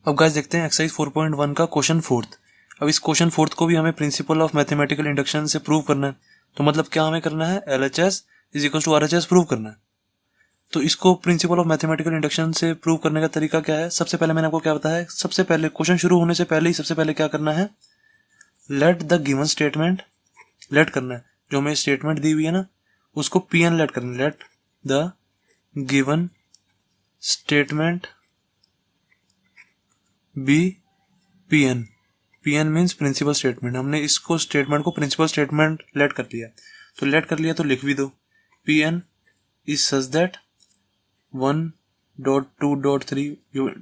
अब गाइस देखते हैं एक्सरसाइज 4.1 का क्वेश्चन फोर्थ। अब इस क्वेश्चन फोर्थ को भी हमें प्रिंसिपल ऑफ मैथमेटिकल इंडक्शन से प्रूव करना है। तो मतलब क्या हमें करना है, LHS is equal to RHS prove करना है। तो इसको प्रिंसिपल ऑफ मैथमेटिकल इंडक्शन से प्रूव करने का तरीका क्या है, सबसे पहले मैंने आपको क्या बताया है, सबसे पहले क्वेश्चन शुरू होने से पहले ही सबसे पहले क्या करना है, let the given statement let करना है। जो हमें स्टेटमेंट दी हुई है ना उसको PN लेट करना है। Let the given statement be PN। PN means principle statement. हमने इसको स्टेटमेंट को प्रिंसिपल स्टेटमेंट लेट कर लिया। तो लेट कर लिया तो लिख भी दो, PN इज सच दैट 1.2.3,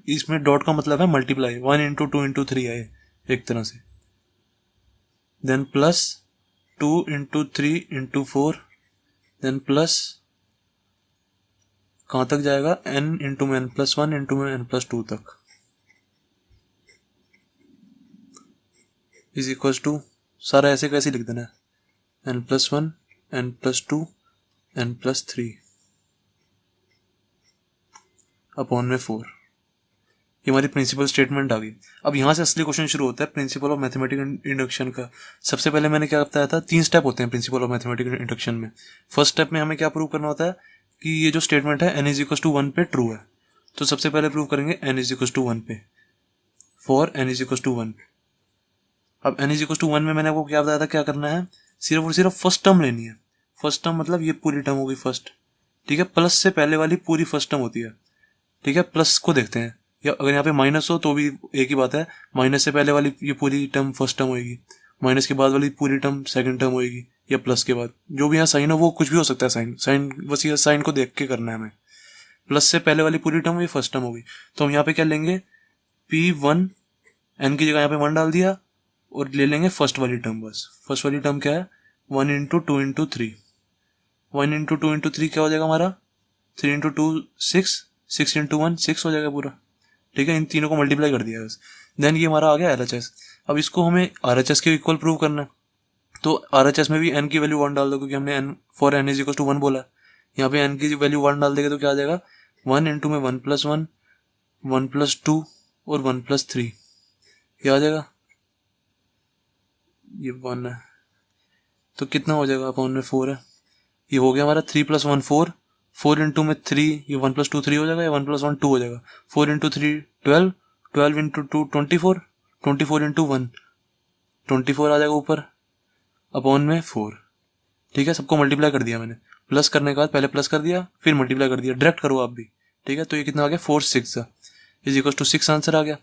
इसमें डॉट का मतलब है मल्टीप्लाई, 1 इंटू 2 इंटू 3 है एक तरह से, then plus 2 into 3 into 4, then plus कहाँ तक जाएगा, n इंटू में n प्लस 1 इंटू में n प्लस 2 तक, इज इक्वल टू सारा ऐसे कैसे लिख देना है, n plus 1 n plus 2 n plus 3 upon में 4। ये हमारी प्रिंसिपल स्टेटमेंट आ गई। अब यहाँ से असली क्वेश्चन शुरू होता है प्रिंसिपल ऑफ मैथमेटिकल इंडक्शन का। सबसे पहले मैंने क्या बताया था, 3 स्टेप होते हैं प्रिंसिपल ऑफ मैथमेटिकल इंडक्शन में। फर्स्ट स्टेप में हमें क्या प्रूव करना होता है कि ये जो स्टेटमेंट है n इज इक्वल टू 1 पे ट्रू है। तो सबसे पहले प्रूव करेंगे n इज इक्वल टू 1 पे, for n is equal to 1। अब n इज इक्वल टू 1 में मैंने आपको क्या बताया था, क्या करना है, सिर्फ और सिर्फ फर्स्ट टर्म लेनी है। फर्स्ट टर्म मतलब ये पूरी टर्म होगी फर्स्ट, ठीक है, प्लस से पहले वाली पूरी फर्स्ट टर्म होती है, ठीक है। प्लस को देखते हैं, या अगर यहाँ पे माइनस हो तो भी एक ही बात है, माइनस से पहले वाली ये पूरी टर्म फर्स्ट टर्म होगी, माइनस के बाद वाली पूरी टर्म सेकंड टर्म होगी, या प्लस के बाद जो भी यहाँ साइन हो वो कुछ भी हो सकता है। साइन बस ये साइन को देख के करना है हमें। प्लस से पहले वाली पूरी टर्म ये फर्स्ट टर्म होगी। तो हम यहाँ पे क्या लेंगे, P1, n की जगह यहाँ पे 1 डाल दिया और ले लेंगे फर्स्ट वाली टर्म। बस फर्स्ट वाली टर्म क्या है, 1 इंटू 2 इंटू 3, 1 इंटू 2 इंटू 3 क्या हो जाएगा हमारा, 3 इंटू 2 6, 6 इंटू 1 6 हो जाएगा पूरा, ठीक है। इन तीनों को मल्टीप्लाई कर दिया बस। देन ये हमारा आ गया LHS। अब इसको हमें RHS के इक्वल प्रूव करना है। तो RHS में भी n की वैल्यू 1 डाल दो, क्योंकि हमने n for n is equal to 1 बोला है। यहाँ पे n की वैल्यू 1 डाल देगा तो क्या आ जाएगा, 1 इंटू में 1 प्लस 1, 1 प्लस 2 और 1 प्लस 3, क्या आ जाएगा, ये 1 है तो कितना हो जाएगा, अपॉन में 4 है। ये हो गया हमारा 3 प्लस 1 4, 4 इंटू में 3, ये 1 प्लस 2 3 हो जाएगा, या 1 प्लस 1 2 हो जाएगा। 4 इंटू 3 12, 12 इंटू 2 24, 24 इंटू 1 24 आ जाएगा ऊपर, अपॉन में 4, ठीक है। सबको मल्टीप्लाई कर दिया मैंने, प्लस करने के बाद पहले प्लस कर दिया फिर मल्टीप्लाई कर दिया, डायरेक्ट करो आप भी, ठीक है। तो ये कितना आ गया, 4 6 इज इक्वल टू 6 आंसर आ गया।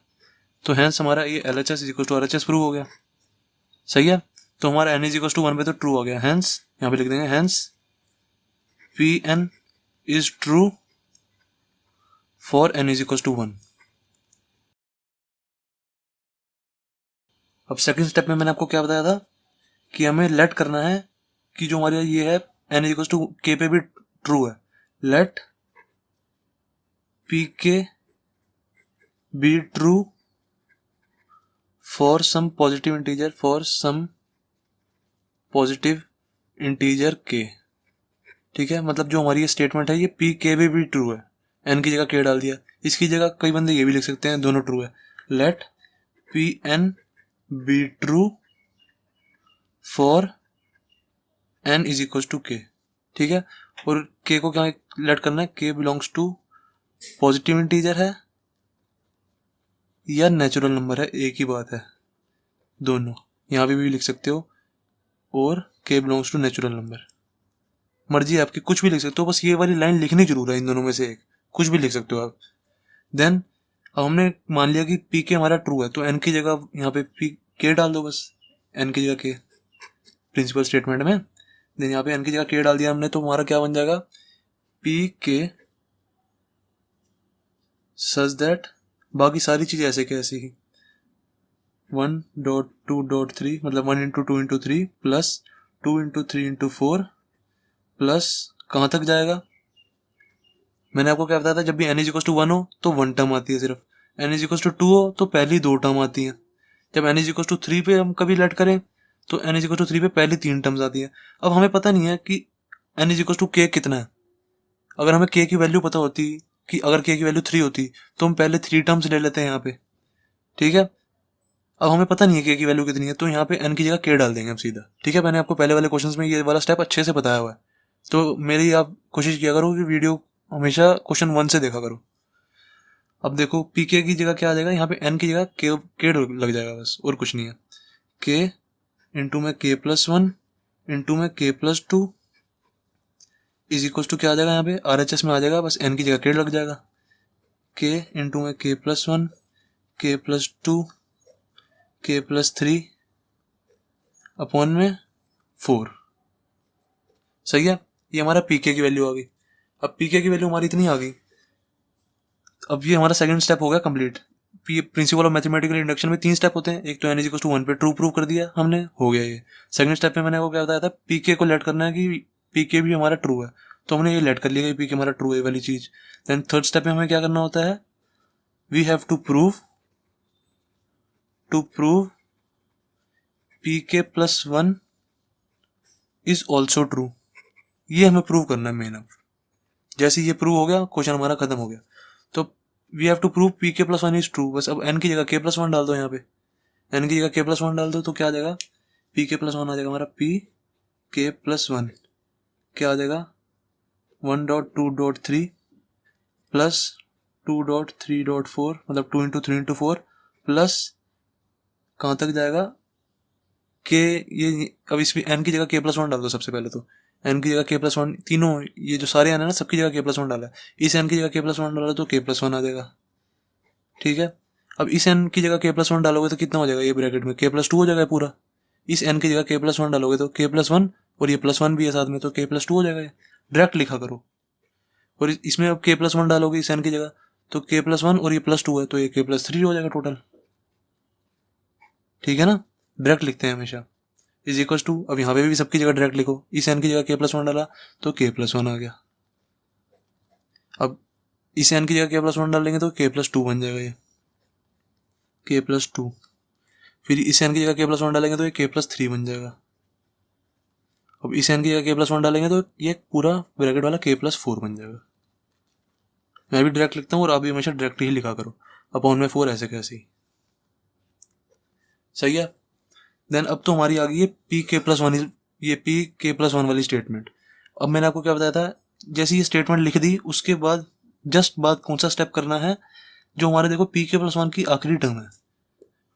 तो हैंस हमारा ये LHS is equal to RHS prove हो गया, सही है। तो हमारा n इज इक्वल टू 1 पे तो ट्रू हो गया, हैंस यहाँ पे लिख देंगे hence PN is true for n is equal to 1। अब सेकंड स्टेप में मैंने आपको क्या बताया था कि हमें लेट करना है कि जो हमारे ये है n is equal to k पे भी ट्रू है। Let PK be true for some positive integer, for some positive integer k, ठीक है। मतलब जो हमारी ये स्टेटमेंट है ये PK पे भी ट्रू है, n की जगह k डाल दिया। इसकी जगह कई बंदे ये भी लिख सकते हैं, दोनों ट्रू है। Let PN be true for n is equal to k, ठीक है। और k को क्या लेट करना है, k belongs to positive integer है या नेचुरल नंबर है, एक ही बात है, दोनों यहाँ पे भी लिख सकते हो। और k belongs to natural number, मर्जी है आपकी, कुछ भी लिख सकते हो, बस ये वाली लाइन लिखनी जरूर है, इन दोनों में से एक कुछ भी लिख सकते हो आप। देन अब हमने मान लिया कि PK हमारा ट्रू है, तो n की जगह यहाँ पे k डाल दो, बस n की जगह k प्रिंसिपल स्टेटमेंट में। देन यहाँ पे n की जगह k डाल दिया हमने, तो हमारा क्या बन जाएगा, PK सच दैट, बाकी सारी चीज ऐसे के ऐसे ही, 1.2.3 मतलब 1 into 2 into 3 plus 2 into 3 into 4 plus कहाँ तक जाएगा, मैंने आपको क्या बताया था, जब भी n इज इक्वल टू 1 हो तो 1 टर्म आती है सिर्फ, n इज इक्वल टू 2 हो तो पहली 2 टर्म आती है। जब n इज इक्वल टू 3 पे हम कभी लेट करें तो n इज इक्वल टू 3 पे पहली 3 टर्म्स आती है। अब हमें पता नहीं है कि n is equal to k कितना है। अगर हमें k की वैल्यू पता होती कि अगर k की वैल्यू 3 होती तो हम पहले 3 टर्म्स ले लेते हैं यहाँ पे, ठीक है। अब हमें पता नहीं है के की वैल्यू कितनी है, तो यहाँ पे एन की जगह के डाल देंगे हम सीधा। ठीक है, मैंने आपको पहले वाले क्वेश्चंस में ये वाला स्टेप अच्छे से बताया हुआ है, तो मेरी आप कोशिश किया करो कि वीडियो हमेशा क्वेश्चन 1 से देखा करो। अब देखो पी के की जगह क्या आ जाएगा, यहाँ पे एन की जगह के लग जाएगा बस, और कुछ नहीं है। के इंटू में के प्लस 1 इंटू में के प्लस 2 इज इक्वल टू क्या आ जाएगा, यहाँ पे आर एच एस में आ जाएगा, बस एन की जगह के लग जाएगा। के इंटू में के प्लस 1 के प्लस 2 के प्लस 3 अपॉन में 4। सही है, ये हमारा पीके की वैल्यू आ गई। अब पीके की वैल्यू हमारी इतनी आ गई, अब ये हमारा सेकंड स्टेप हो गया complete. Principal of mathematical induction में 3 स्टेप होते हैं, एक तो एन इज इक्वल टू 1 पे ट्रू प्रूव कर दिया हमने, हो गया ये। सेकंड स्टेप में मैंने आपको क्या बताया था, पीके को लेट करना है कि पीके भी हमारा ट्रू है, तो हमने ये लेट कर लिया कि पीके हमारा ट्रू है वाली चीज। देन थर्ड स्टेप में हमें क्या करना होता है, we have to prove P K plus 1 is also true. ये हमें प्रूव करना है मेन। अब जैसे ये प्रूव हो गया, क्वेश्चन हमारा खत्म हो गया। तो we have to prove P K plus 1 is true, बस अब एन की जगह के प्लस 1 डाल दो, यहाँ पे एन की जगह के प्लस 1 डाल दो, तो क्या आ जाएगा, पी के प्लस 1 आ जाएगा हमारा, पी के प्लस 1 क्या आ जाएगा 1.2.3 प्लस 2.3.4, मतलब 2 इंटू 3 इंटू 4 प्लस कहाँ तक जाएगा के, ये अब इसमें एन की जगह के प्लस 1 डाल दो सबसे पहले। तो एन की जगह के प्लस 1, तीनों ये जो सारे एन है ना, सबकी जगह के प्लस 1 डाला है। इस एन की जगह के प्लस 1 डाला तो के प्लस 1 आ जाएगा। ठीक है, अब इस एन की जगह के प्लस 1 डालोगे तो कितना हो जाएगा, ये ब्रैकेट में के प्लस 2 हो जाएगा पूरा। इस एन की जगह के प्लस 1 डालोगे तो के प्लस 1, और ये प्लस 1 भी है साथ में, तो के प्लस 2 हो जाएगा। डायरेक्ट लिखा करो। और इसमें अब के प्लस 1 डालोगे इस एन की जगह, तो के प्लस 1 और ये प्लस 2 है, तो ये के प्लस 3 हो जाएगा टोटल। ठीक है ना, डायरेक्ट लिखते हैं हमेशा। इज इक्वल टू, अब यहाँ पे भी सबकी जगह डायरेक्ट लिखो, इस एन की जगह के प्लस 1 डाला तो के प्लस 1 आ गया। अब इस एन की जगह के प्लस 1 डालेंगे तो के प्लस 2 बन जाएगा, ये के प्लस 2। फिर इस एन की जगह के प्लस 1 डालेंगे तो ये के प्लस 3 बन जाएगा। अब इस एन की जगह के प्लस 1 डालेंगे तो ये पूरा ब्रैकेट वाला के प्लस 4 बन जाएगा। मैं भी डायरेक्ट लिखता हूँ और आप भी हमेशा डायरेक्ट ही लिखा करो, अपॉन में 4 ऐसे कैसे ही। सही है। देन अब तो हमारी आ गई है पी के प्लस 1, ये पी के प्लस 1 वाली स्टेटमेंट। अब मैंने आपको क्या बताया था, जैसे ये स्टेटमेंट लिख दी उसके बाद जस्ट बाद कौन सा स्टेप करना है, जो हमारे देखो पी के प्लस 1 की आखिरी टर्म है,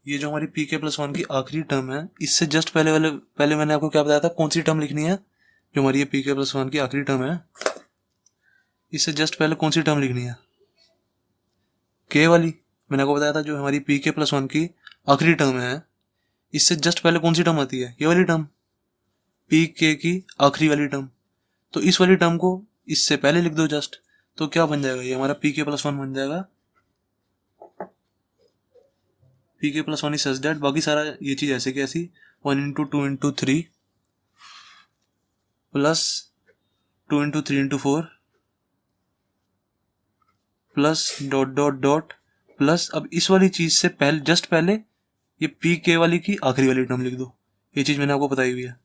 ये जो हमारी पी के प्लस 1 की आखिरी टर्म है, इससे जस्ट पहले मैंने आपको क्या बताया था, कौन सी टर्म लिखनी है, जो हमारी ये पी के प्लस 1 की आखिरी टर्म है, इससे जस्ट पहले कौन सी टर्म लिखनी है, के वाली। मैंने आपको बताया था जो हमारी पी के प्लस 1 की आखिरी टर्म है, इससे जस्ट पहले कौन सी टर्म आती है, ये वाली टर्म, पी के की आखिरी वाली टर्म। तो इस वाली टर्म को इससे पहले लिख दो जस्ट, तो क्या बन जाएगा, ये हमारा पी के प्लस 1 बन जाएगा। P K plus 1 is such that, बाकी सारा ये चीज ऐसे की ऐसी 1 into 2 into 3 plus 2 into 3 into 4 plus dot dot dot plus, अब इस वाली चीज से पहले जस्ट पहले ये पी के वाली की आखिरी वाली टर्म लिख दो। ये चीज मैंने आपको बताई हुई है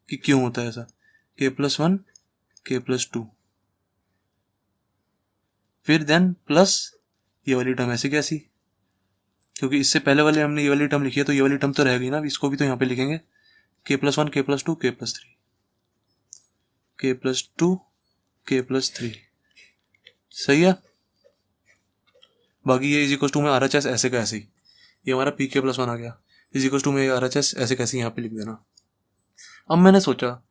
कि क्यों होता है ऐसा, के प्लस 1 के प्लस 2, फिर देन प्लस ये वाली टर्म ऐसे कैसी, क्योंकि इससे पहले वाले हमने ये वाली टर्म लिखी है, तो ये वाली टर्म तो रह गई ना, इसको भी तो यहाँ पे लिखेंगे, के प्लस 1 के प्लस 2 के प्लस 3, के प्लस 2 के प्लस 3। सही है। बाकी ये इज इक्वल टू में आर एच एस ऐसे का ऐसे ही, ये हमारा पी के प्लस 1 आ गया, इज इक्वल टू में आर एच एस ऐसे कैसे यहाँ पे लिख देना। अब मैंने सोचा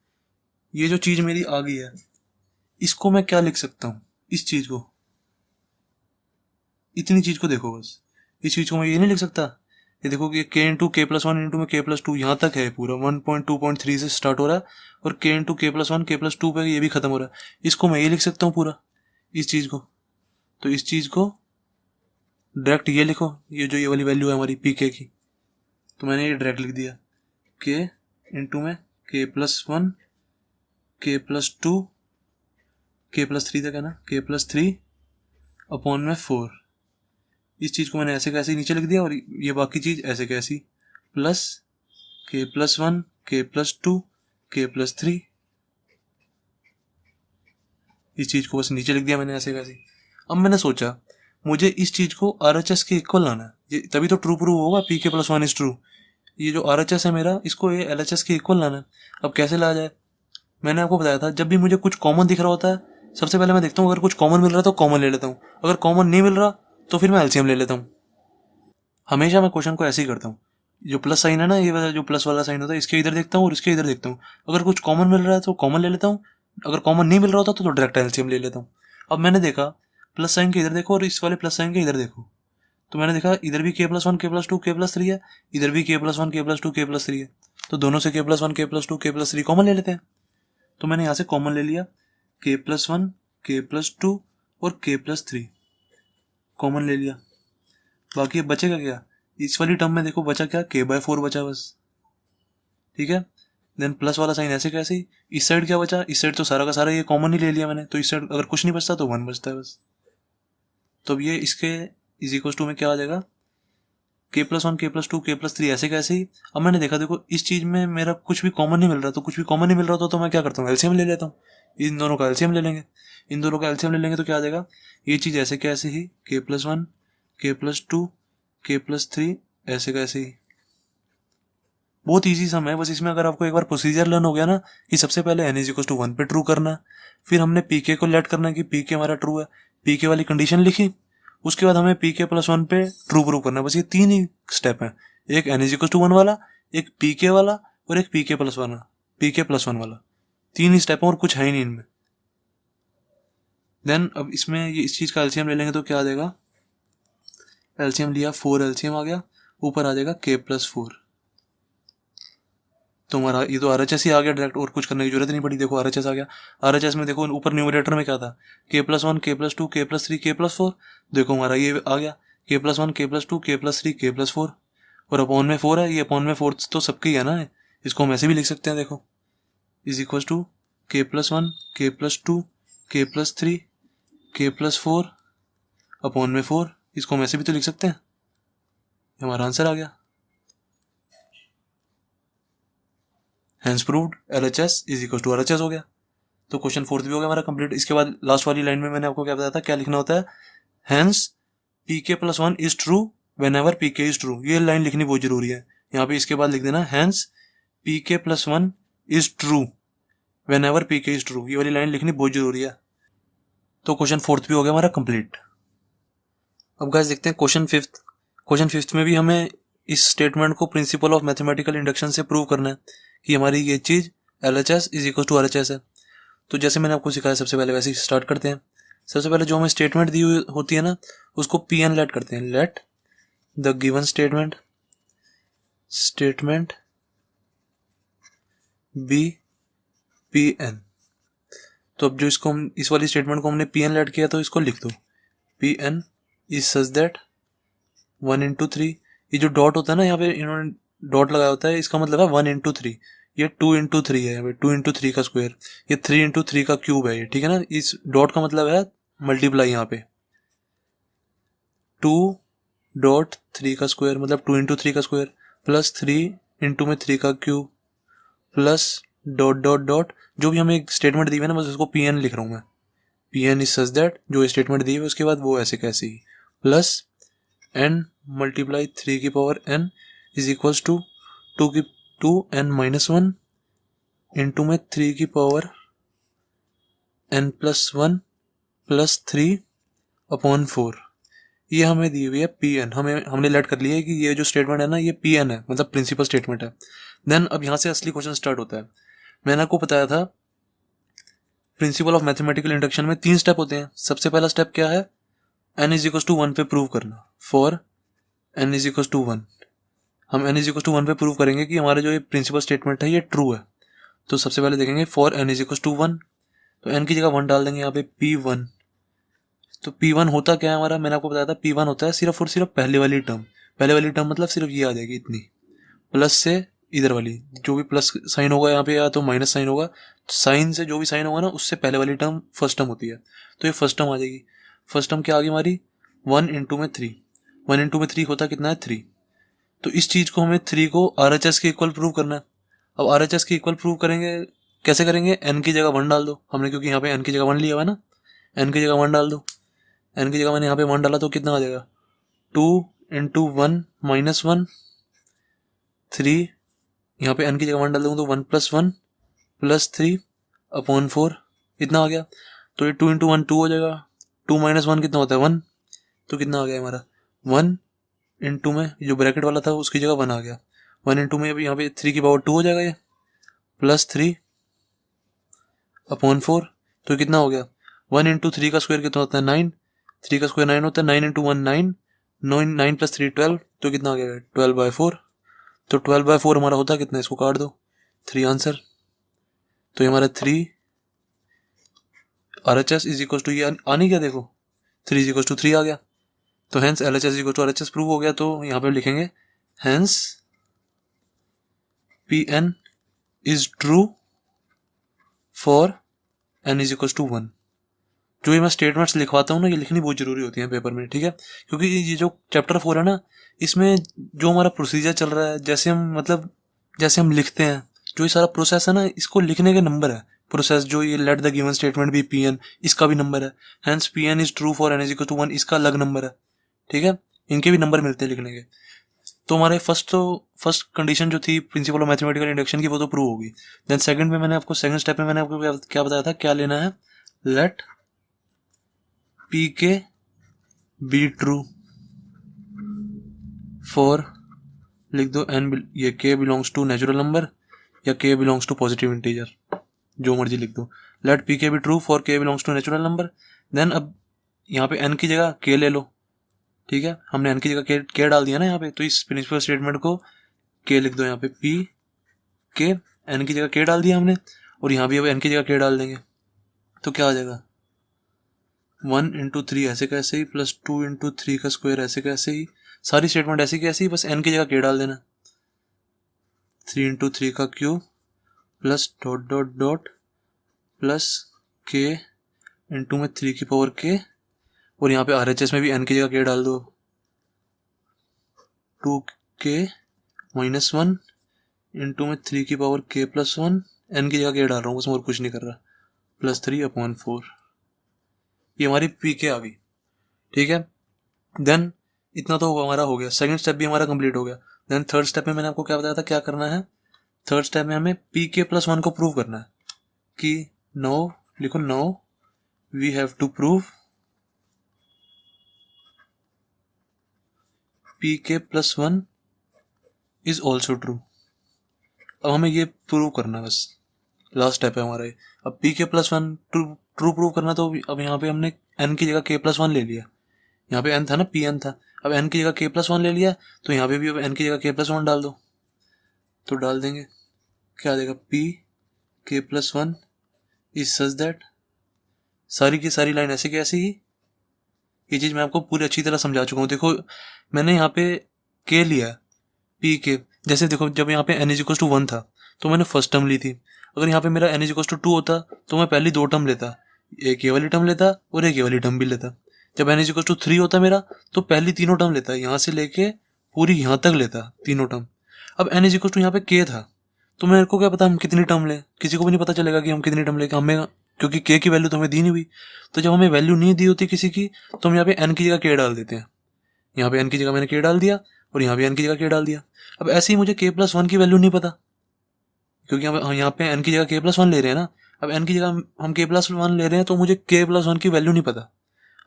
ये जो चीज मेरी आ गई है, इसको मैं क्या लिख सकता हूँ, इस चीज को, इतनी चीज को देखो बस, इस चीज को मैं ये नहीं लिख सकता, ये देखो कि के इंटू के प्लस 1 इंटू में के प्लस 2 यहाँ तक है पूरा, 1.2.3 से स्टार्ट हो रहा है, और के इंटू के प्लस 1 के प्लस 2 पे ये भी खत्म हो रहा है। इसको मैं ये लिख सकता हूँ पूरा, इस चीज को, तो इस चीज को डायरेक्ट ये लिखो, ये जो ये वाली वैल्यू है हमारी पी के की, तो मैंने ये डायरेक्ट लिख दिया, के इंटू में के प्लस 1 के प्लस 2 के प्लस 3 तक है ना, के प्लस 3 अपॉन में 4। इस चीज को मैंने ऐसे कैसे नीचे लिख दिया, और ये बाकी चीज ऐसे कैसी, प्लस के प्लस 1 के प्लस 2 के प्लस 3, इस चीज को बस नीचे लिख दिया मैंने ऐसे कैसे। अब मैंने सोचा मुझे इस चीज को RHS के इक्वल लाना है, ये तभी तो ट्रू प्रूव होगा, PK + 1 इज ट्रू। ये जो RHS है मेरा, इसको ये LHS के इक्वल लाना है। अब कैसे लाया जाए, मैंने आपको बताया था, जब भी मुझे कुछ कॉमन दिख रहा होता है, सबसे पहले मैं देखता हूँ अगर कुछ कॉमन मिल रहा है तो कॉमन ले लेता हूँ, अगर कॉमन नहीं मिल रहा तो फिर मैं LCM ले लेता हूँ। हमेशा मैं क्वेश्चन को ऐसे ही करता हूँ, जो प्लस साइन है ना, ये वाला जो प्लस वाला साइन होता है, इसके इधर देखता हूँ और इसके इधर देखता हूँ। अगर कुछ कॉमन मिल रहा है तो कॉमन ले लेता हूँ, अगर कॉमन नहीं मिल रहा होता तो डायरेक्ट LCM ले लेता हूँ। अब मैंने देखा प्लस साइन के इधर देखो और इस वाले प्लस साइन के इधर देखो, तो मैंने देखा इधर भी K + 1 K + 2 K + 3 है, इधर भी K + 1 K + 2 K + 3 है, तो दोनों से K + 1 K + 2 K + 3 कॉमन ले लेते हैं। तो मैंने यहाँ से कॉमन ले लिया, K + 1 K + 2 और K + 3 कॉमन ले लिया। बाकी अब बचेगा क्या, इस वाली टर्म में देखो बचा क्या, K/4 बचा बस, ठीक है। देन प्लस वाला साइन ऐसे कैसे ही, इस साइड क्या बचा, इस साइड तो सारा का सारा ये कॉमन ही ले लिया मैंने, तो इस साइड अगर कुछ नहीं बचता तो 1 बचता है बस। तो अब ये इसके = में क्या आ जाएगा, K + 1 K + 2 K + 3 ऐसे कैसे ही। अब मैंने देखा देखो इस चीज में मेरा कुछ भी कॉमन नहीं मिल रहा, तो कुछ भी कॉमन नहीं मिल रहा तो मैं क्या करता हूँ, LCM ले लेता हूँ। इन दोनों का LCM ले लेंगे, इन दोनों का LCM ले लेंगे तो क्या आ जाएगा, ये चीज ऐसे कैसे ही, K + 1 K + 2 K + 3 ऐसे कैसे ही। बहुत इजी सम है, बस इसमें अगर आपको एक बार प्रोसीजर लर्न हो गया ना कि सबसे पहले n = 1 पे ट्रू करना है, फिर हमने PK को लेट करना है कि PK हमारा ट्रू है, PK वाली कंडीशन लिखी, उसके बाद हमें PK + 1 पे ट्रू प्रूव करना है। बस ये 3 ही स्टेप है, एक n = 1 वाला, एक PK वाला और एक PK + 1 वाला, 3 ही स्टेप है और कुछ है ही नहीं इनमें। देन अब इसमें ये इस चीज का LCM ले लेंगे तो क्या आ जाएगा, LCM लिया 4 LCM आ गया, ऊपर आ जाएगा K + 4। तो हमारा ये तो RHS ही आ गया डायरेक्ट, और कुछ करने की जरूरत नहीं पड़ी। देखो RHS आ गया, RHS में देखो ऊपर न्यूमरेटर में क्या था, K + 1 K + 2 K + 3 K + 4, देखो हमारा ये आ गया K + 1 K + 2 K + 3 K + 4, और अपॉन में 4 है, ये अपॉन में 4 तो सबकी है ना, इसको हम ऐसे भी लिख सकते हैं, देखो = K + 1 K + 2 K + 3 K + 4 upon में 4, इसको हम ऐसे भी तो लिख सकते हैं, हमारा आंसर आ गया। हैंस प्रूव्ड LHS = RHS हो गया। तो क्वेश्चन 4 भी हो गया हमारा कंप्लीट। इसके बाद लास्ट वाली लाइन में मैंने आपको क्या बताया था, क्या लिखना होता है, hence PK + 1 is true whenever PK is true. ये लाइन लिखनी बहुत जरूरी है। यहाँ पे इसके बाद लिख देना hence PK + 1 is true whenever PK is true. ये वाली लाइन लिखनी बहुत जरूरी है। तो क्वेश्चन 4 भी हो गया हमारा कंप्लीट। अब गाइस देखते हैं क्वेश्चन 5। क्वेश्चन 5 में भी हमें इस स्टेटमेंट को प्रिंसिपल ऑफ मैथमेटिकल इंडक्शन से प्रूव करना है कि हमारी ये चीज LHS = RHS है। तो जैसे मैंने आपको सिखाया सबसे पहले वैसे ही स्टार्ट करते हैं। सबसे पहले जो हमें स्टेटमेंट दी हुई होती है ना, उसको PN लेट करते हैं, let the given statement be PN। तो अब जो इसको हम इस वाली स्टेटमेंट को हमने PN लेट किया तो इसको लिख दो, PN इज सच दैट 1 × 3, ये जो डॉट होता है ना, यहाँ पे इन्होंने डॉट लगाया होता है, इसका मतलब है 1 × 3, ये 2 × 3 है, 2 × 3 का स्क्वायर, ये 3 × 3 का क्यूब है ये, ठीक है ना। इस डॉट का मतलब है मल्टीप्लाई, यहाँ पे 2.3 का स्क्वायर मतलब 2 × 3 का स्क्वायर प्लस 3 × में 3 का cube plus dot dot dot, जो भी हमें एक स्टेटमेंट दी है ना, बस उसको PN लिख रहा हूँ मैं, PN इज सच दैट, जो स्टेटमेंट दी है उसके बाद वो ऐसे कैसे ही, plus n × 3n is equals to 2n - 1 into में 3n + 1 प्लस 3/4। ये हमें दी हुई है PN, हमने लेट कर लिया है कि ये जो स्टेटमेंट है ना, ये PN है, मतलब प्रिंसिपल स्टेटमेंट है। देन अब यहाँ से असली क्वेश्चन स्टार्ट होता है। मैंने आपको बताया था प्रिंसिपल ऑफ मैथमेटिकल इंडक्शन में 3 स्टेप होते हैं। सबसे पहला स्टेप क्या है, n = 1 पे प्रूव करना, फॉर n = 1। हम n = 1 पे प्रूव करेंगे कि हमारा जो ये प्रिंसिपल स्टेटमेंट है ये ट्रू है। तो सबसे पहले देखेंगे फॉर n = 1, तो n की जगह 1 डाल देंगे यहाँ पे, P1। तो P1 होता क्या है हमारा, मैंने आपको बताया था P1 होता है सिर्फ और सिर्फ पहले वाली टर्म मतलब सिर्फ ये आ जाएगी इतनी, प्लस से इधर वाली जो भी प्लस साइन होगा यहाँ पे या तो माइनस साइन होगा, साइन से जो भी साइन होगा ना उससे पहले वाली टर्म फर्स्ट टर्म होती है, तो ये फर्स्ट टर्म आ जाएगी। फर्स्ट टर्म क्या आ गई हमारी, 1 × में 3, 1 × में 3 होता कितना है 3। तो इस चीज को हमें 3 को RHS के इक्वल प्रूव करना है। अब RHS के इक्वल प्रूव करेंगे, कैसे करेंगे, n की जगह 1 डाल दो हमने, क्योंकि यहाँ पे n की जगह 1 लिया हुआ है ना, n की जगह 1 डाल दो, एन की जगह मैंने यहाँ पे 1 डाला तो कितना आ जाएगा 2 इंटू 1 माइनस 1 3, यहाँ पे एन की जगह 1 डाल दूँगा तो 1 प्लस 1 प्लस 3 अपॉन 4 इतना आ गया। तो ये 2 इंटू 1 2 हो जाएगा, 2 माइनस 1 कितना होता है 1, तो कितना आ गया हमारा 1 इंटू में जो ब्रैकेट वाला था उसकी जगह 1 आ गया, 1 इंटू में अभी यहाँ पे 3 की पावर 2 हो जाएगा ये, प्लस 3 अपॉन 4, तो कितना हो गया 1 इंटू 3 का स्क्वायर कितना होता है 9, 3 का स्क्वायर 9 होता है, 9 इंटू 1 9, 9 प्लस 3 12, तो कितना आ गया 12/4। तो 12/4 हमारा होता है कितना, इसको काट दो 3 आंसर। तो ये हमारा 3 RHS इज इक्वल टू, ये आनी क्या देखो 3 इज इक्वल टू 3 आ गया, तो hence LHS is equal to RHS prove हो गया। तो यहाँ पे लिखेंगे hence PN is true for n is equal to 1। जो ये मैं स्टेटमेंट्स लिखवाता हूँ ना, ये लिखनी बहुत जरूरी होती है पेपर में, ठीक है, क्योंकि ये जो चैप्टर 4 है ना, इसमें जो हमारा प्रोसीजर चल रहा है, जैसे हम लिखते हैं, जो ये सारा प्रोसेस है ना, इसको लिखने के नंबर है प्रोसेस, जो ये let the given statement be PN, इसका भी नंबर है, hence PN is true for n is equal to 1, इसका अलग नंबर है, ठीक है, इनके भी नंबर मिलते हैं लिखने के। तो हमारे फर्स्ट कंडीशन जो थी प्रिंसिपल ऑफ मैथमेटिकल इंडक्शन की, वो तो प्रूव होगी। देन सेकंड स्टेप में मैंने आपको क्या बताया था, क्या लेना है, let PK be true for, लिख दो n, ये K belongs to natural number या K belongs to positive integer, जो मर्जी लिख दो, let PK be true for K belongs to natural number. Then अब यहाँ पे n की जगह K ले लो, ठीक है, हमने n की जगह K डाल दिया ना यहाँ पे, तो इस प्रिंसिपल स्टेटमेंट को K लिख दो, यहाँ पे PK, n की जगह K डाल दिया हमने, और यहाँ भी अब n की जगह K डाल देंगे, तो क्या आ जाएगा 1 इंटू 3 ऐसे कैसे ही, प्लस 2 इंटू 3 का स्क्वायर ऐसे कैसे ही, सारी स्टेटमेंट ऐसी कैसे ही, बस n की जगह K डाल देना, 3 इंटू 3 का cube plus dot dot dot plus K into में 3 की पावर K, और यहाँ पे RHS में भी n की जगह K डाल दो, 2K माइनस 1 इंटू में 3 की पावर K प्लस 1, n की जगह K डाल रहा हूँ बस, और कुछ नहीं कर रहा, प्लस 3/4, ये हमारी PK आ गई, ठीक है। देन इतना तो हमारा हो गया, सेकंड स्टेप भी हमारा कंप्लीट हो गया। देन थर्ड स्टेप में मैंने आपको क्या बताया था, क्या करना है, थर्ड स्टेप में हमें PK प्लस 1 को प्रूव करना है, कि नो, लिखो now we have to prove PK plus 1 is also true. अब हमें ये प्रूव करना है, बस लास्ट स्टेप है हमारा ये। अब PK प्लस 1 ट्रू प्रूव करना, तो अब यहाँ पे हमने n की जगह K प्लस 1 ले लिया, यहाँ पे n था ना, PN था, अब n की जगह K प्लस 1 ले लिया, तो यहाँ पे भी अब n की जगह K प्लस 1 डाल दो, तो डाल देंगे, क्या आ जाएगा PK plus 1 is such that, सारी की सारी लाइन ऐसे की ऐसे ही, ये चीज़ मैं आपको पूरी अच्छी तरह समझा चुका हूँ। देखो मैंने यहाँ पे K लिया PK, जैसे देखो जब यहाँ पे n इज इक्वल टू 1 था तो मैंने फर्स्ट टर्म ली थी, अगर यहाँ पे मेरा n इज इक्वल टू 2 होता तो मैं पहली 2 टर्म लेता, एक ये वाली टर्म लेता और एक ये वाली टर्म भी लेता। जब n इज इक्वल टू 3 होता मेरा, तो पहली तीनों टर्म लेता, यहाँ से लेके पूरी यहाँ तक लेता तीनों टर्म। अब n इज इक्वल टू यहाँ पे K था, तो मेरे को क्या पता हम कितनी टर्म लें, किसी को भी नहीं पता चलेगा कि हम कितनी टर्म लें हमें, क्योंकि K की वैल्यू तो हमें दी नहीं हुई। तो जब हमें वैल्यू नहीं दी होती किसी की, तो हम यहाँ पे n की जगह K डाल देते हैं, यहाँ पे n की जगह मैंने K डाल दिया और यहाँ भी n की जगह K डाल दिया। अब ऐसे ही मुझे K प्लस 1 की वैल्यू नहीं पता, क्योंकि हम यहाँ पे n की जगह K प्लस 1 ले रहे हैं ना, अब n की जगह हम K प्लस 1 ले रहे हैं, तो मुझे K प्लस 1 की वैल्यू नहीं पता।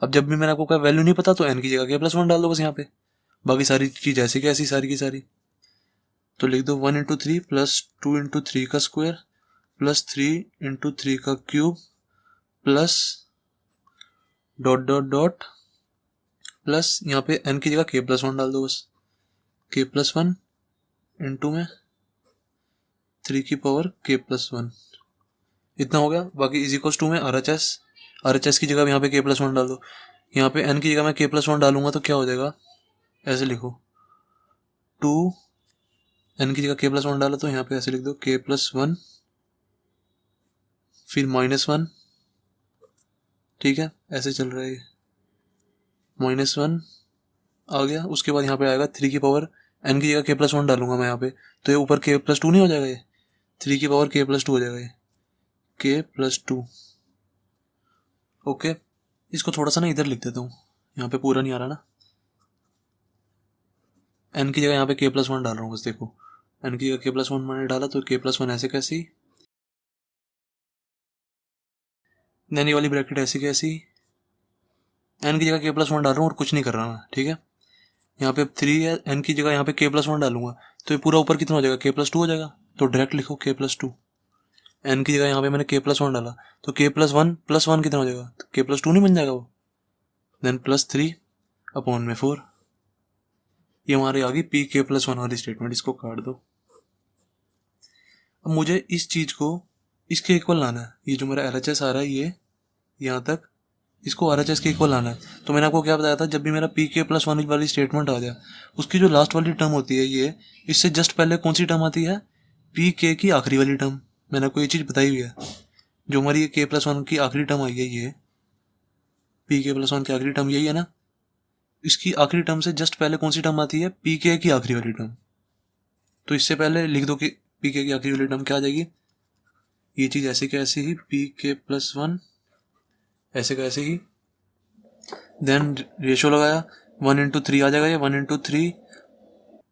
अब जब भी मैंने आपको कहा वैल्यू नहीं पता, तो n की जगह K प्लस 1 डाल दो बस यहाँ पे, बाकी सारी चीज ऐसी की ऐसी सारी की सारी। तो लिख दो 1 इंटू 3 प्लस 2 इंटू 3 का स्क्वायर प्लस 3 इंटू 3 का cube plus dot dot dot plus यहाँ पे n की जगह K प्लस 1 डाल दो बस, K प्लस 1 इंटू में 3 की पावर K प्लस 1, इतना हो गया। बाकी इज इक्वल टू में RHS की जगह यहाँ पे K प्लस 1 डाल दो, यहाँ पे n की जगह मैं K प्लस 1 डालूंगा तो क्या हो जाएगा, ऐसे लिखो 2, n की जगह K प्लस 1 डाला तो यहाँ पे ऐसे लिख दो K प्लस 1 फिर -1, ठीक है, ऐसे चल रहा है, -1 आ गया। उसके बाद यहाँ पे आएगा 3 की पावर, n की जगह K प्लस 1 डालूंगा मैं यहाँ पे, तो ये ऊपर K प्लस 2 नहीं हो जाएगा, ये 3 की पावर K प्लस 2 हो जाएगा, ये K प्लस 2, ओके। इसको थोड़ा सा ना इधर लिख देता हूँ, यहाँ पे पूरा नहीं आ रहा ना। एन की जगह यहाँ पे के प्लस वन डाल रहा हूँ बस। देखो एन की जगह के प्लस वन मैंने डाला तो के प्लस वन ऐसे कैसी, देन ये वाली ब्रैकेट ऐसी कैसी, एन की जगह के प्लस वन डाल रहा हूँ और कुछ नहीं कर रहा मैं, ठीक है। यहाँ पे 3 है, एन की जगह यहाँ पे के प्लस वन डालूंगा तो ये पूरा ऊपर कितना हो जाएगा, के प्लस टू हो जाएगा। तो डायरेक्ट लिखो के प्लस टू। एन की जगह यहाँ पे मैंने के प्लस वन डाला तो के प्लस वन कितना हो जाएगा, तो के प्लस टू नहीं बन जाएगा वो। देन +3 अपॉन में 4। ये हमारी आ गई पी के प्लस वन वाली स्टेटमेंट। इसको काट दो। अब मुझे इस चीज को इसके इक्वल लाना है। ये जो मेरा LHS आ रहा है ये यहाँ तक, इसको RHS के इक्वल लाना है। तो मैंने आपको क्या बताया था, जब भी मेरा पी के प्लस वन वाली स्टेटमेंट आ जाए उसकी जो लास्ट वाली टर्म होती है ये, इससे जस्ट पहले कौन सी टर्म आती है, पी के की आखिरी वाली टर्म। मैंने आपको ये चीज़ बताई हुई है। जो हमारी ये के प्लस वन की आखिरी टर्म आई है, ये पी के प्लस वन की आखिरी टर्म यही है ना, इसकी आखिरी टर्म से जस्ट पहले कौन सी टर्म आती है, पी के की आखिरी वाली टर्म। तो इससे पहले लिख दो कि पी के की आखिरी वाली टर्म क्या आ जाएगी। ये चीज़ ऐसे कैसे ही पी के प्लस वन ऐसे कैसे ही, देन रेशो लगाया 1/3 आ जाएगा। ये 1/3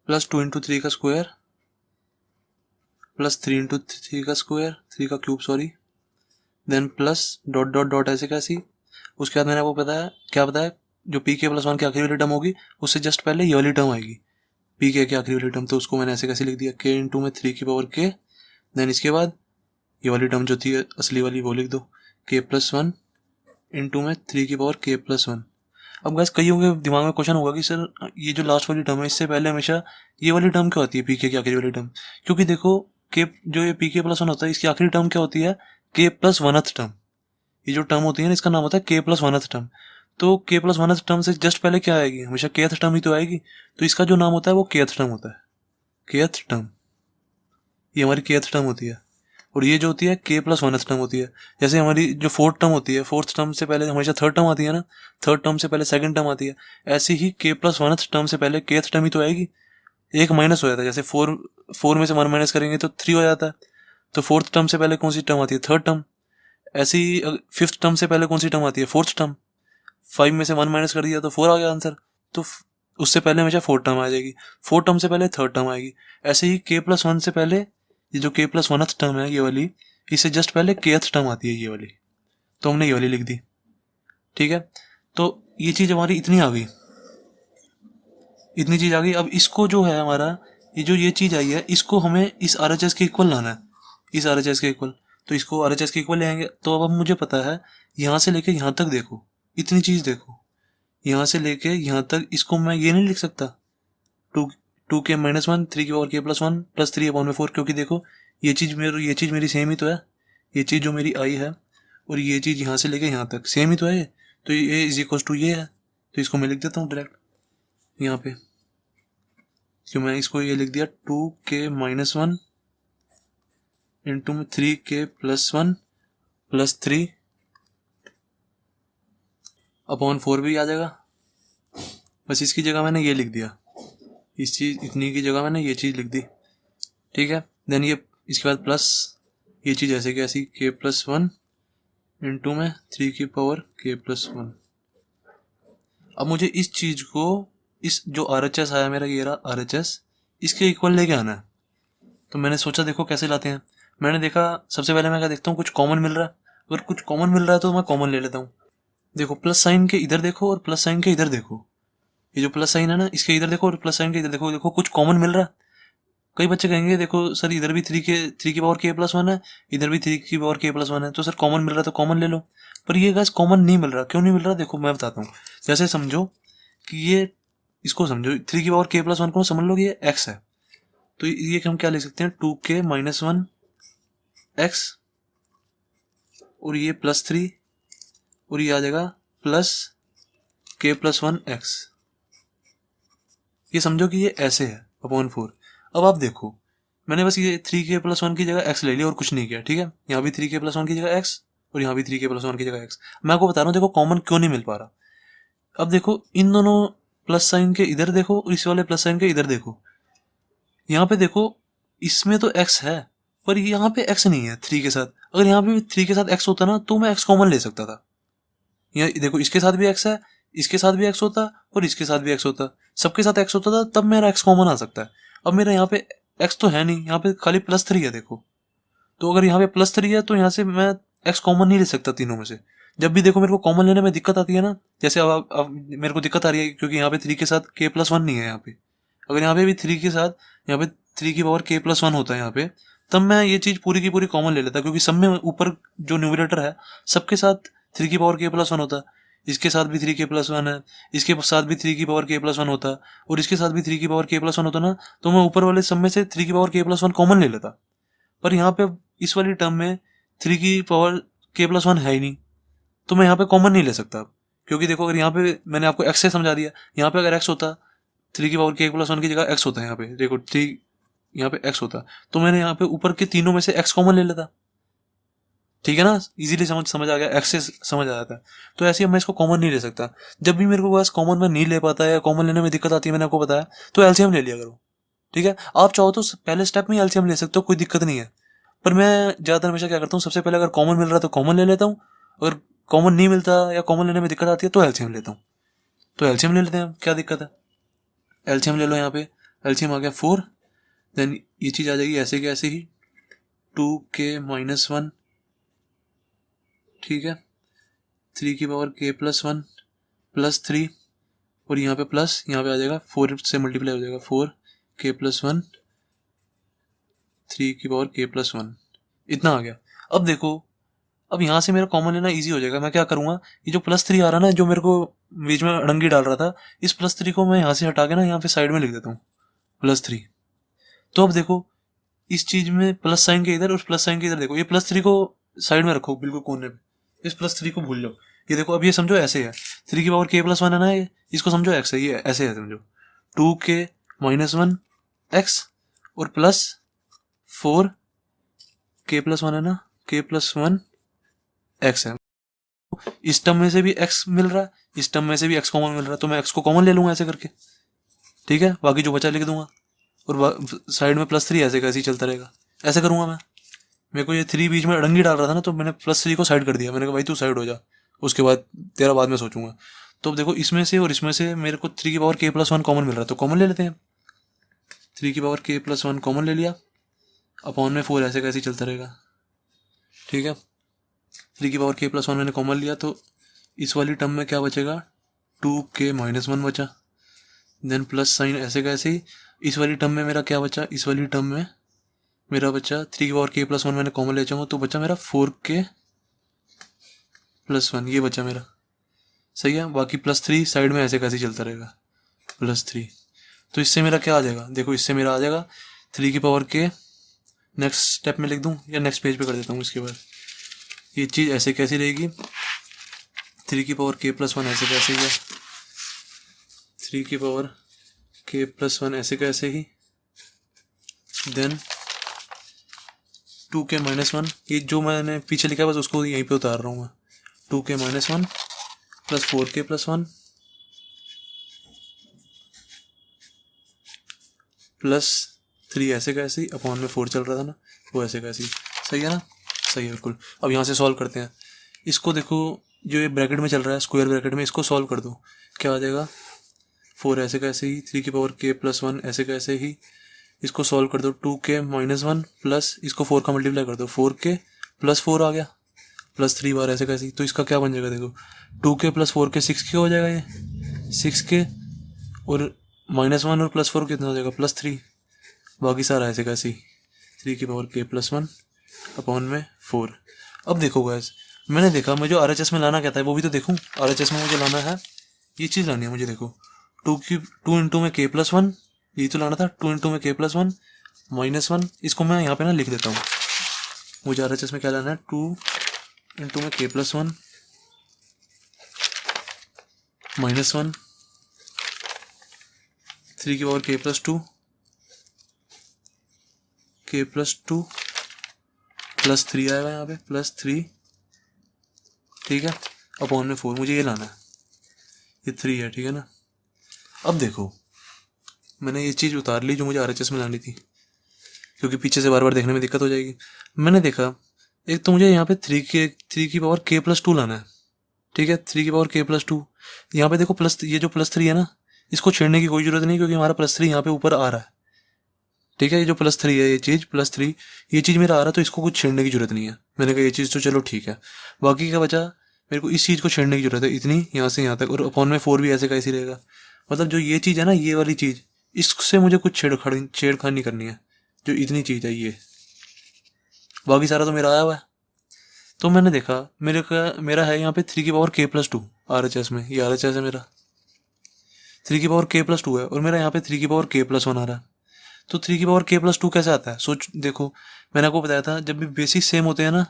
प्लस 2/3 का स्क्वायर प्लस 3/3 का स्क्वायर, 3 का cube sorry, then plus dot dot dot ऐसे कैसी। उसके बाद मैंने आपको बताया क्या बताया, जो पी के प्लस वन की आखिरी वाली टर्म होगी उससे जस्ट पहले ये वाली टर्म आएगी पी के की आखिरी वाली टर्म। तो उसको मैंने ऐसे कैसे लिख दिया, के इंटू में 3 की पावर के, देन इसके बाद ये वाली टर्म जो थी असली वाली वो लिख दो, के प्लस वन इंटू में 3 की पावर के प्लस वन। अब गैस कईयों के दिमाग में क्वेश्चन होगा कि सर ये जो लास्ट वाली टर्म है इससे पहले हमेशा ये वाली टर्म क्या होती है, पी के की आखिरी वाली टर्म। क्योंकि देखो के जो ये पी के प्लस वन होता है इसकी आखिरी टर्म क्या होती है, के प्लस वनथ टर्म। ये जो टर्म होती है ना इसका नाम होता है के प्लस वनथ टर्म। तो के प्लस वनथ टर्म से जस्ट पहले क्या आएगी, हमेशा केथ टर्म ही तो आएगी। तो इसका जो नाम होता है वो केथ टर्म होता है, केथ टर्म। ये हमारी केथ टर्म होती है। और ये जो होती है के प्लस वनथ टर्म होती है। जैसे हमारी जो फोर्थ टर्म होती है, फोर्थ टर्म से पहले हमेशा थर्ड टर्म आती है ना, थर्ड टर्म से पहले सेकंड टर्म आती है। ऐसे ही के प्लस वनथ टर्म से पहले केथ टर्म ही तो आएगी। एक माइनस हो जाता है, जैसे 4 में से 1 माइनस करेंगे तो 3 हो जाता है। तो फोर्थ टर्म से पहले कौन सी टर्म आती है, थर्ड टर्म। ऐसे ही फिफ्थ टर्म से पहले कौन सी टर्म आती है, फोर्थ टर्म। 5 में से 1 माइनस कर दिया तो 4 आ गया आंसर। तो उससे पहले हमेशा फोर्थ टर्म आ जाएगी, फोर्थ टर्म से पहले थर्ड टर्म आएगी। ऐसे ही के प्लस वन से पहले ये जो के प्लस वनथ टर्म है ये वाली, इससे जस्ट पहले केथ टर्म आती है ये वाली। तो हमने ये वाली लिख दी, ठीक है। तो ये चीज हमारी इतनी आ गई, इतनी चीज आ गई। अब इसको जो है हमारा ये चीज आई है, इसको हमें इस RHS के इक्वल लाना है, इस RHS के इक्वल। तो इसको RHS के इक्वल ले आएंगे। तो अब मुझे पता है यहाँ से लेके यहाँ तक देखो, इतनी चीज देखो, यहाँ से लेके यहाँ तक इसको मैं ये नहीं लिख सकता 2 के माइनस वन 3 की पावर के प्लस वन प्लस 3 अपॉन में 4। क्योंकि देखो ये चीज मेरी सेम ही तो है। ये चीज जो मेरी आई है और ये चीज यहाँ से लेके यहाँ तक सेम ही तो है। तो ये इज इक्वल टू ये है। तो इसको मैं लिख देता हूँ डायरेक्ट यहाँ पे, क्यों मैं इसको ये लिख दिया 2 के माइनस वन इंटू में 3 के प्लस वन प्लस 3 अपॉन 4 भी आ जाएगा। बस इसकी जगह मैंने ये लिख दिया, इस चीज इतनी की जगह मैंने ये चीज लिख दी, ठीक है। देन ये इसके बाद प्लस ये चीज ऐसे कि ऐसी के प्लस वन इंटू में 3 की पावर के प्लस वन। अब मुझे इस चीज को, इस जो RHS आया मेरा ये रहा RHS, इसके इक्वल लेके आना है। तो मैंने सोचा देखो कैसे लाते हैं। मैंने देखा सबसे पहले मैं क्या देखता हूँ, कुछ कॉमन मिल रहा है। अगर कुछ कॉमन मिल रहा है तो मैं कॉमन ले लेता हूँ। देखो प्लस साइन के इधर देखो और प्लस साइन के इधर देखो, ये जो प्लस साइन है ना इसके इधर देखो और प्लस साइन के इधर देखो, देखो कुछ कॉमन मिल रहा है। कई बच्चे कहेंगे देखो सर इधर भी 3 की पावर के प्लस वन है, इधर भी 3 की पावर के प्लस वन है, तो सर कॉमन मिल रहा है तो कॉमन ले लो। पर ये गाइस कॉमन नहीं मिल रहा। क्यों नहीं मिल रहा, देखो मैं बताता हूँ। जैसे समझो कि ये, इसको समझो 3 की पावर के प्लस वन को समझ लो ये x है। तो ये हम क्या लिख सकते हैं, 2 के माइनस वन एक्स और ये प्लस 3 और ये आ जाएगा प्लस के प्लस वन एक्स। ये समझो कि ये ऐसे है अपॉन 4। अब आप देखो मैंने बस ये 3 के प्लस वन की जगह x ले लिया और कुछ नहीं किया, ठीक है। यहाँ भी 3 के प्लस वन की जगह x और यहाँ भी 3 के प्लस वन की जगह x। मैं आपको बता रहा हूँ देखो कॉमन क्यों नहीं मिल पा रहा। अब देखो इन दोनों प्लस साइन के इधर देखो और इस वाले प्लस साइन के इधर देखो। यहाँ पे देखो इसमें तो x है पर यहाँ पे x नहीं है 3 के साथ। अगर यहाँ पे 3 के साथ x होता ना तो मैं x कॉमन ले सकता था। यहाँ देखो इसके साथ भी एक्स है, इसके साथ भी एक्स होता और इसके साथ भी एक्स होता, सबके साथ एक्स होता था, तब मेरा एक्स कॉमन आ सकता है। अब मेरा यहाँ पे एक्स तो है नहीं, यहाँ पे खाली +3 है देखो। तो अगर यहाँ पे +3 है तो यहाँ से मैं एक्स कॉमन नहीं ले सकता तीनों में से। जब भी देखो मेरे को कॉमन लेने में दिक्कत आती है ना, जैसे अब मेरे को दिक्कत आ रही है क्योंकि यहाँ पे 3 के साथ k+1 नहीं है यहाँ पे। अगर यहाँ पे भी 3 के साथ यहाँ पे 3 की पावर k+1 होता है यहाँ पे, तब मैं ये चीज पूरी की पूरी कॉमन ले लेता, क्योंकि सब में ऊपर जो न्यूमरेटर है सबके साथ 3 की पावर k+1 होता, इसके साथ भी 3k+1 है, इसके साथ भी 3 की पावर k+1 होता, और इसके साथ भी 3 की पावर k+1 होता ना, तो मैं ऊपर वाले सब में से 3 की पावर k+1 कॉमन ले लेता। पर यहाँ पे इस वाली टर्म में 3 की पावर k+1 है ही नहीं, तो मैं यहाँ पे कॉमन नहीं ले सकता। क्योंकि देखो अगर यहाँ पे मैंने आपको x से समझा दिया, यहाँ पे अगर x होता 3 की पावर k+1 की जगह x होता है, यहाँ पे देखो 3 यहाँ पे x होता, तो मैंने यहाँ पे ऊपर के तीनों में से x कॉमन ले लेता। ठीक है ना, इजीली समझ आ गया, x से समझ आ जाता है। तो ऐसे ही मैं इसको कॉमन नहीं ले सकता। जब भी मेरे को बस कॉमन में नहीं ले पाता है या कॉमन लेने में दिक्कत आती है, मैंने आपको बताया, तो एलसीएम ले लिया करो। ठीक है, आप चाहो तो पहले स्टेप में एलसीएम ले सकते हो, कोई दिक्कत नहीं है। पर मैं ज़्यादातर हमेशा क्या करता हूँ, सबसे पहले अगर कॉमन मिल रहा है तो कॉमन ले लेता हूँ, अगर कॉमन नहीं मिलता या कॉमन लेने में दिक्कत आती है तो एलसीएम लेता हूँ। तो एलसीएम ले लेते हैं, क्या दिक्कत है, एलसीएम ले लो। यहाँ पे एलसीएम आ गया 4, देन ये चीज़ आ जाएगी ऐसे के ऐसे ही 2k-1, ठीक है, 3 की पावर k+1 +3, और यहाँ पे प्लस, यहाँ पे आ जाएगा 4 से मल्टीप्लाई हो जाएगा 4k+1 3 की पावर k+1, इतना आ गया। अब देखो, अब यहाँ से मेरा कॉमन लेना इजी हो जाएगा। मैं क्या करूँगा, ये जो +3 आ रहा ना, जो मेरे को बीच में अड़ंगी डाल रहा था, इस +3 को मैं यहाँ से हटा के ना यहाँ पे साइड में लिख देता हूँ +3। तो अब देखो इस चीज में प्लस साइन के इधर और प्लस साइन के इधर, देखो ये +3 को साइड में रखो बिल्कुल कोने पे, इस +3 को भूल जाओ। ये देखो अब ये समझो ऐसे है, 3 की पावर k+1 है ना, ये इसको समझो x है, ये ऐसे है समझो 2k-1 x और +4k+1 है ना, k+1 x है। इस टर्म में से भी x मिल रहा है, इस टर्म में से भी x कॉमन मिल रहा है, तो मैं x को कॉमन ले लूंगा ऐसे करके। ठीक है, बाकी जो बचा लिख दूंगा, और साइड में +3 ऐसे कैसे ही चलता रहेगा, ऐसे करूंगा मैं। मेरे को ये 3 बीच में अड़ंगी डाल रहा था ना, तो मैंने +3 को साइड कर दिया, मैंने कहा भाई तू साइड हो जा, उसके बाद तेरा बाद में सोचूंगा। तो अब देखो इसमें से और इसमें से मेरे को 3 की पावर k+1 कॉमन मिल रहा है, तो कॉमन ले लेते हैं। 3 की पावर k+1 कॉमन ले लिया, अपॉन में 4 ऐसे कैसे चलता रहेगा। ठीक है, 3 की पावर k+1 मैंने कॉमन लिया, तो इस वाली टर्म में क्या बचेगा, 2k-1 बचा, देन प्लस साइन ऐसे कैसे ही। इस वाली टर्म में मेरा क्या बचा, इस वाली टर्म में मेरा बचा 3 की पावर k+1 मैंने कॉमन ले जाऊंगा, तो बचा मेरा 4k+1, ये बचा मेरा। सही है, बाकी +3 साइड में ऐसे कैसे चलता रहेगा +3। तो इससे मेरा क्या आ जाएगा, देखो इससे मेरा आ जाएगा 3 की पावर k, नेक्स्ट स्टेप में लिख दूं या नेक्स्ट पेज पे कर देता हूँ। इसके बाद ये चीज़ ऐसे कैसी रहेगी, 3 की पावर k+1 ऐसे कैसे ही है, 3 की पावर k+1 ऐसे कैसे ही, देन 2k-1, ये जो मैंने पीछे लिखा है बस उसको यहीं पे उतार रहा हूँ मैं, 2k-1 प्लस 4k+1 +3 ऐसे कैसे ही, अपॉन में 4 चल रहा था ना, वो ऐसे कैसे ही। सही है ना, सही है बिल्कुल। अब यहाँ से सॉल्व करते हैं इसको। देखो जो ये ब्रैकेट में चल रहा है, स्क्वायर ब्रैकेट में, इसको सॉल्व कर दो, क्या आ जाएगा, 4 ऐसे कैसे ही, 3 की पावर k+1 ऐसे कैसे ही, इसको सॉल्व कर दो, 2k-1 प्लस इसको 4 का मल्टीप्लाई कर दो, 4k + 4 आ गया, +3 बार ऐसे कैसे ही। तो इसका क्या बन जाएगा, देखो 2k + 4k 6k हो जाएगा, ये 6k, और -1 और +4 कितना हो जाएगा, +3, बाकी सारा ऐसे कैसे ही, 3 की पावर k+1 अपॉन में 4। अब देखो गैस, मैंने देखा मुझे RHS में लाना क्या था, वो भी तो देखूँ। RHS में मुझे लाना है, ये चीज़ लानी है मुझे, देखो 2 इंटू में k+1, यही तो लाना था, 2 इंटू में k+1 -1, इसको मैं यहाँ पे ना लिख देता हूँ। मुझे RHS में क्या लाना है, 2 इंटू में k+1 -1, 3 की पावर k+2 +3 आएगा यहाँ पे, +3, ठीक है, अपॉन में 4, मुझे ये लाना है, ये 3 है, ठीक है ना। अब देखो मैंने ये चीज़ उतार ली जो मुझे RHS में लानी थी, क्योंकि पीछे से बार बार देखने में दिक्कत हो जाएगी। मैंने देखा एक तो मुझे यहाँ पे 3 की पावर k+2 लाना है, ठीक है, 3k+2। यहाँ पे देखो प्लस, ये जो +3 है ना, इसको छेड़ने की कोई जरूरत नहीं, क्योंकि हमारा +3 यहाँ पे ऊपर आ रहा है। ठीक है, ये जो +3 है, ये चीज़ +3, ये चीज़ मेरा आ रहा है, तो इसको कुछ छेड़ने की जरूरत नहीं है। मैंने कहा ये चीज़ तो चलो ठीक है। बाकी क्या बचा, मेरे को इस चीज़ को छेड़ने की जरूरत है, इतनी यहाँ से यहाँ तक, और अपॉन में 4 भी ऐसे का ऐसे रहेगा। मतलब जो ये चीज़ है ना, ये वाली चीज़, इससे मुझे कुछ छेड़खानी करनी है, जो इतनी चीज़ है ये। बाकी सारा तो मेरा आया हुआ है। तो मैंने देखा मेरा है यहाँ पे 3k+2 RHS में, ये RHS है मेरा, 3k+2 है, और मेरा यहाँ पे 3k+1 आ रहा है। तो 3k+2 कैसे आता है, सोच देखो, मैंने आपको बताया था जब भी बेसिस सेम होते हैं ना,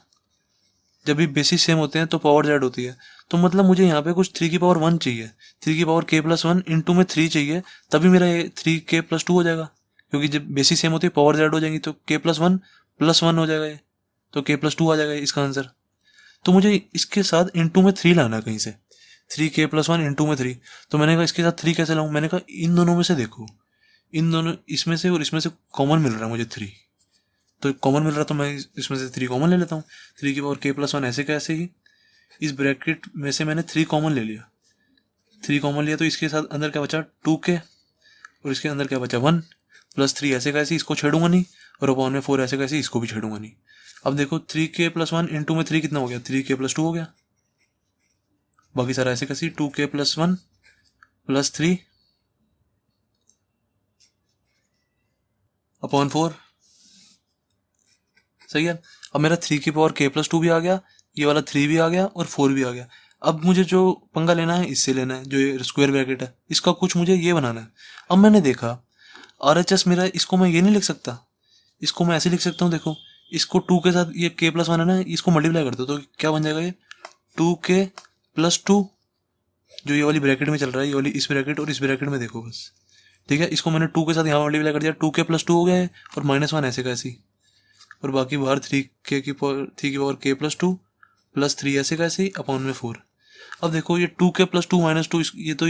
जब भी बेसिस सेम होते हैं तो पावर जेड होती है। तो मतलब मुझे यहाँ पे कुछ 3k+1 चाहिए, 3k+1 इंटू में 3 चाहिए, तभी मेरा ये 3k+2 हो जाएगा। क्योंकि जब बेसिस सेम होती है पावर जेड हो जाएंगी, तो k+1 हो जाएगा ये, तो k+2 आ जाएगा इसका आंसर। तो मुझे इसके साथ इंटू में 3 लाना है कहीं से, 3k+1 इंटू में 3। तो मैंने कहा इसके साथ 3 कैसे लाऊं, मैंने कहा इन दोनों में से देखो, इन दोनों इसमें से और इसमें से कॉमन मिल रहा है मुझे 3, तो कॉमन मिल रहा तो मैं इसमें से 3 कॉमन ले लेता हूँ। 3k+1 ऐसे कैसे ही, इस ब्रैकेट में से मैंने 3 कॉमन ले लिया, 3 कॉमन लिया, तो इसके साथ अंदर क्या बचा 2k, और इसके अंदर क्या बचा 1, +3 ऐसे कैसे, इसको छेड़ूंगा नहीं, और अपॉन में 4 ऐसे कैसे, इसको भी छेड़ूंगा नहीं। अब देखो 3k+1 इंटू में 3 कितना हो गया, 3k+2 हो गया। बाकी सारा ऐसे कैसे 2k+1 +3 अपॉन 4, सही है। अब मेरा 3k+2 भी आ गया, ये वाला 3 भी आ गया, और 4 भी आ गया। अब मुझे जो पंगा लेना है इससे लेना है, जो ये स्क्वायर ब्रैकेट है, इसका कुछ मुझे ये बनाना है। अब मैंने देखा RHS मेरा, इसको मैं ये नहीं लिख सकता, इसको मैं ऐसे लिख सकता हूँ, देखो इसको 2 के साथ, ये k+1 है ना, इसको मल्टीप्लाई कर दो तो क्या बन जाएगा, ये 2k+2, जो ये वाली ब्रैकेट में चल रहा है, ये वाली इस ब्रैकेट और इस ब्रैकेट में देखो बस। ठीक है, इसको मैंने 2 के साथ यहाँ मल्टीप्लाई कर दिया, 2k+2 हो गया है, और -1 ऐसे का ऐसे, और बाकी बाहर 3k+2 +3 ऐसे का ऐसे अपॉन में 4। अब देखो ये 2k+2 -2, ये तो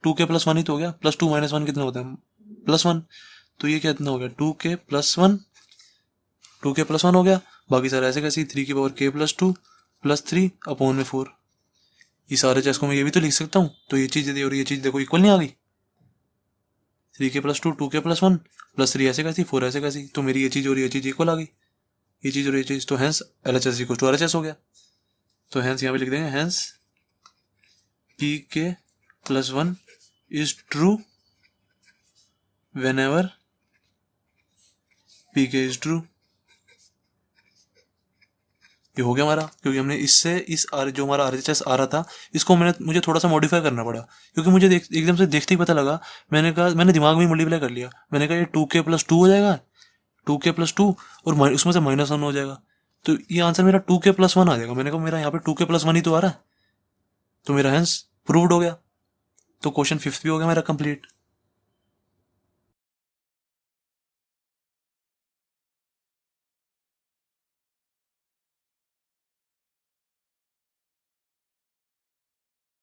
2k+1 ही तो हो गया, +2 -1 कितना होता है +1, तो ये कितना हो गया 2k+1 हो गया। बाकी सारा ऐसे कैसे 3k+2 +3 अपॉन में 4। ये सारे चीज को मैं ये भी तो लिख सकता हूँ, तो ये चीज और ये चीज देखो इक्वल नहीं आ गई, 3k+2 2k+1 +3 ऐसे कैसी 4 ऐसे कैसी, तो मेरी ये चीज और ये चीज इक्वल आ गई, ये चीज और ये चीज, तो hence LHS equal to RHS हो गया। तो हैंस यहाँ पे लिख देंगे, hence pk+1 is true whenever pk is true. ये हो गया हमारा, क्योंकि हमने इससे जो हमारा RHS आ रहा था, इसको मुझे थोड़ा सा मॉडिफाई करना पड़ा, क्योंकि मुझे एकदम से देखते ही पता लगा। मैंने दिमाग में मल्टीप्लाई कर लिया, मैंने कहा ये 2k+2 हो जाएगा, 2k+2 और उसमें से -1 हो जाएगा, तो ये आंसर मेरा 2k+1 आ जाएगा। मैंने कहा मेरा यहाँ पे 2k+1 ही तो आ रहा है, तो मेरा हैंस प्रूव्ड हो गया। तो क्वेश्चन 5th भी हो गया मेरा कंप्लीट।